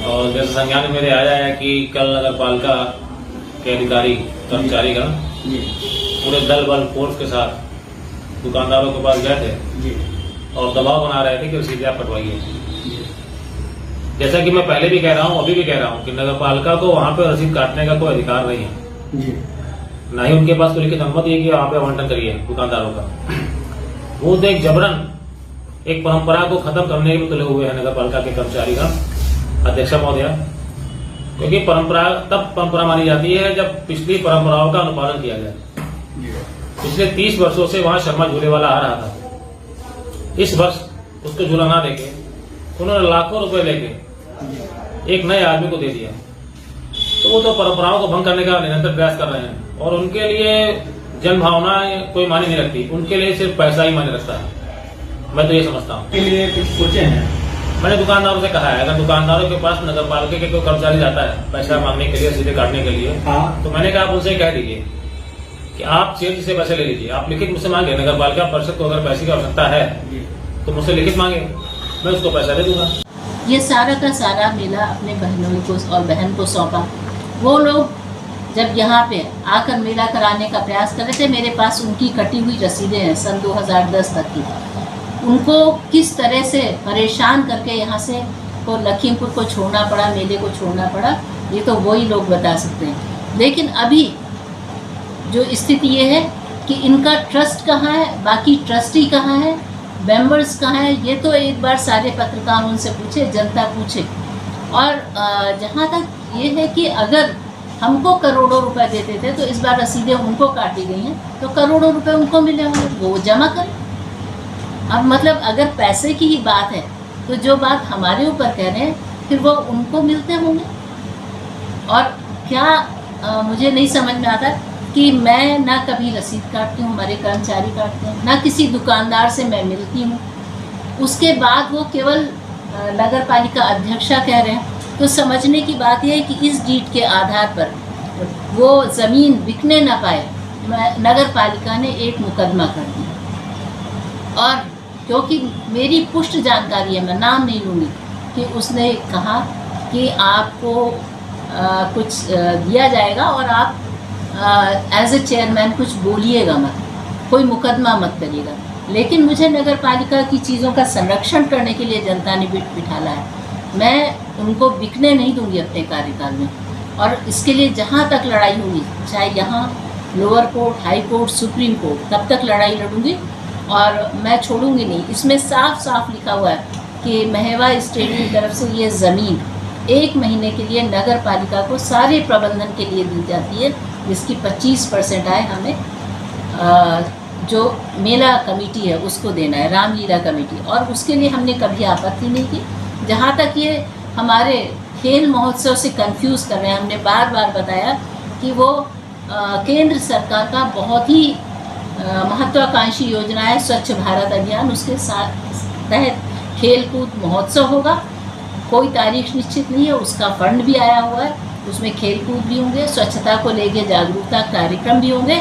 और जैसे संज्ञान में मेरे आया है कि कल नगर पालिका के अधिकारी कर्मचारीगण पूरे दल बल फोर्स के साथ दुकानदारों के पास गए थे और दबाव बना रहे थे कि रसीदें आप कटवाइए। जैसा कि मैं पहले भी कह रहा हूँ, अभी भी कह रहा हूँ कि नगर पालिका को वहाँ पे रसीद काटने का कोई अधिकार नहीं है, ना ही उनके पास कोई लिखित अनुमति है कि वहाँ पे आवंटन करिए दुकानदारों का। वो तो एक जबरन एक परंपरा को खत्म करने में तुले हुए हैं नगर पालिका के कर्मचारी का अध्यक्ष महोदय, क्योंकि परंपरा तब परंपरा मानी जाती है जब पिछली परंपराओं का अनुपालन किया जाए। पिछले 30 वर्षों से वहां शर्मा झूले वाला आ रहा था। इस वर्ष उसको झूला ना देके उन्होंने लाखों रुपए लेके एक नए आदमी को दे दिया, तो वो तो परंपराओं को भंग करने का निरंतर प्रयास कर रहे हैं और उनके लिए जन भावना कोई मायने नहीं रखती, उनके लिए सिर्फ पैसा ही मायने रखता है। मैं तो ये समझता हूँ। के लिए कुछ सोचे हैं? मैंने दुकानदारों से कहा है, अगर दुकानदारों के पास नगर पालिका के कोई कर्मचारी जाता है पैसा मांगने के लिए, रसीदें काटने के लिए, तो मैंने कहा आप उनसे कह दीजिए कि आप सेठ से पैसे ले लीजिए, आप लिखित मुझसे मांगे। नगर पालिका परिषद को अगर पैसे की आवश्यकता है तो मुझसे लिखित मांगे, मैं उसको पैसा दे दूंगा। ये सारा का सारा मेला अपने बहनों को और बहन को सौंपा। वो लोग जब यहाँ पे आकर मेला कराने का प्रयास कर रहे थे, मेरे पास उनकी कटी हुई रसीदें हैं सन 2010 तक की। उनको किस तरह से परेशान करके यहाँ से को लखीमपुर को छोड़ना पड़ा, मेले को छोड़ना पड़ा, ये तो वही लोग बता सकते हैं। लेकिन अभी जो स्थिति ये है कि इनका ट्रस्ट कहाँ है, बाकी ट्रस्टी कहाँ है, मेंबर्स कहाँ है, ये तो एक बार सारे पत्रकार उनसे पूछे, जनता पूछे। और जहाँ तक ये है कि अगर हमको करोड़ों रुपए देते थे तो इस बार रसीदें उनको काटी गई हैं, तो करोड़ों रुपए उनको मिले होंगे, वो जमा करें। अब मतलब अगर पैसे की ही बात है तो जो बात हमारे ऊपर कह रहे हैं फिर वो उनको मिलते होंगे। और क्या मुझे नहीं समझ में आता कि मैं ना कभी रसीद काटती हूँ, हमारे कर्मचारी काटते हैं, ना किसी दुकानदार से मैं मिलती हूँ। उसके बाद वो केवल नगर पालिका अध्यक्षा कह रहे हैं। तो समझने की बात यह है कि इस डीड के आधार पर वो ज़मीन बिकने ना पाए, नगर पालिका ने एक मुकदमा कर दिया। और क्योंकि मेरी पुष्ट जानकारी है, मैं नाम नहीं लूँगी, कि उसने कहा कि आपको कुछ दिया जाएगा और आप एज ए चेयरमैन कुछ बोलिएगा मत, कोई मुकदमा मत करिएगा। लेकिन मुझे नगर पालिका की चीज़ों का संरक्षण करने के लिए जनता ने बिठाला है। मैं उनको बिकने नहीं दूंगी अपने कार्यकाल में, और इसके लिए जहाँ तक लड़ाई होगी, चाहे यहाँ lower court, high court, supreme court, तब तक लड़ाई लड़ूंगी और मैं छोड़ूंगी नहीं। इसमें साफ साफ लिखा हुआ है कि महवा स्टेट की तरफ से ये ज़मीन 1 महीने के लिए नगर पालिका को सारे प्रबंधन के लिए दी जाती है, जिसकी 25% आय हमें जो मेला कमेटी है उसको देना है, रामलीला कमेटी, और उसके लिए हमने कभी आपत्ति नहीं की। जहाँ तक ये हमारे खेल महोत्सव से कंफ्यूज कर रहे हैं, हमने बार बार बताया कि वो केंद्र सरकार का बहुत ही महत्वाकांक्षी योजना है स्वच्छ भारत अभियान, उसके तहत खेल कूद महोत्सव होगा। कोई तारीख निश्चित नहीं है, उसका फंड भी आया हुआ है, उसमें खेल कूद भी होंगे, स्वच्छता को लेके जागरूकता कार्यक्रम भी होंगे,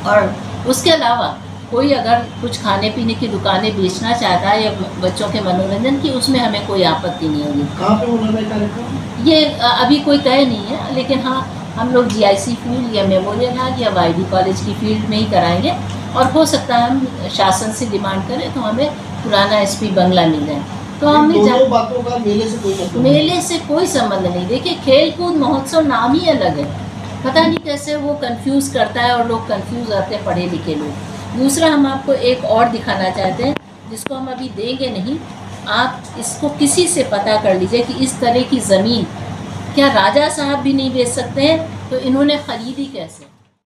और उसके अलावा कोई अगर कुछ खाने पीने की दुकानें बेचना चाहता है या बच्चों के मनोरंजन की, उसमें हमें कोई आपत्ति नहीं होगी। कहाँ पे होना है कार्यक्रम? ये अभी कोई तय नहीं है, लेकिन हाँ हम लोग GIC फील्ड या मेमोरियल हॉल या YD कॉलेज की फील्ड में ही कराएंगे, और हो सकता है हम शासन से डिमांड करें तो हमें पुराना SP बंगला मिल जाए। तो हमने दोनों बातों का मेले से कोई संबंध नहीं। देखिए, खेल कूद महोत्सव नाम ही अलग है, पता नहीं कैसे वो कंफ्यूज करता है और लोग कंफ्यूज आते हैं, पढ़े लिखे लोग। दूसरा, हम आपको एक और दिखाना चाहते हैं जिसको हम अभी देंगे नहीं, आप इसको किसी से पता कर लीजिए कि इस तरह की ज़मीन क्या राजा साहब भी नहीं बेच सकते हैं, तो इन्होंने ख़रीदी कैसे।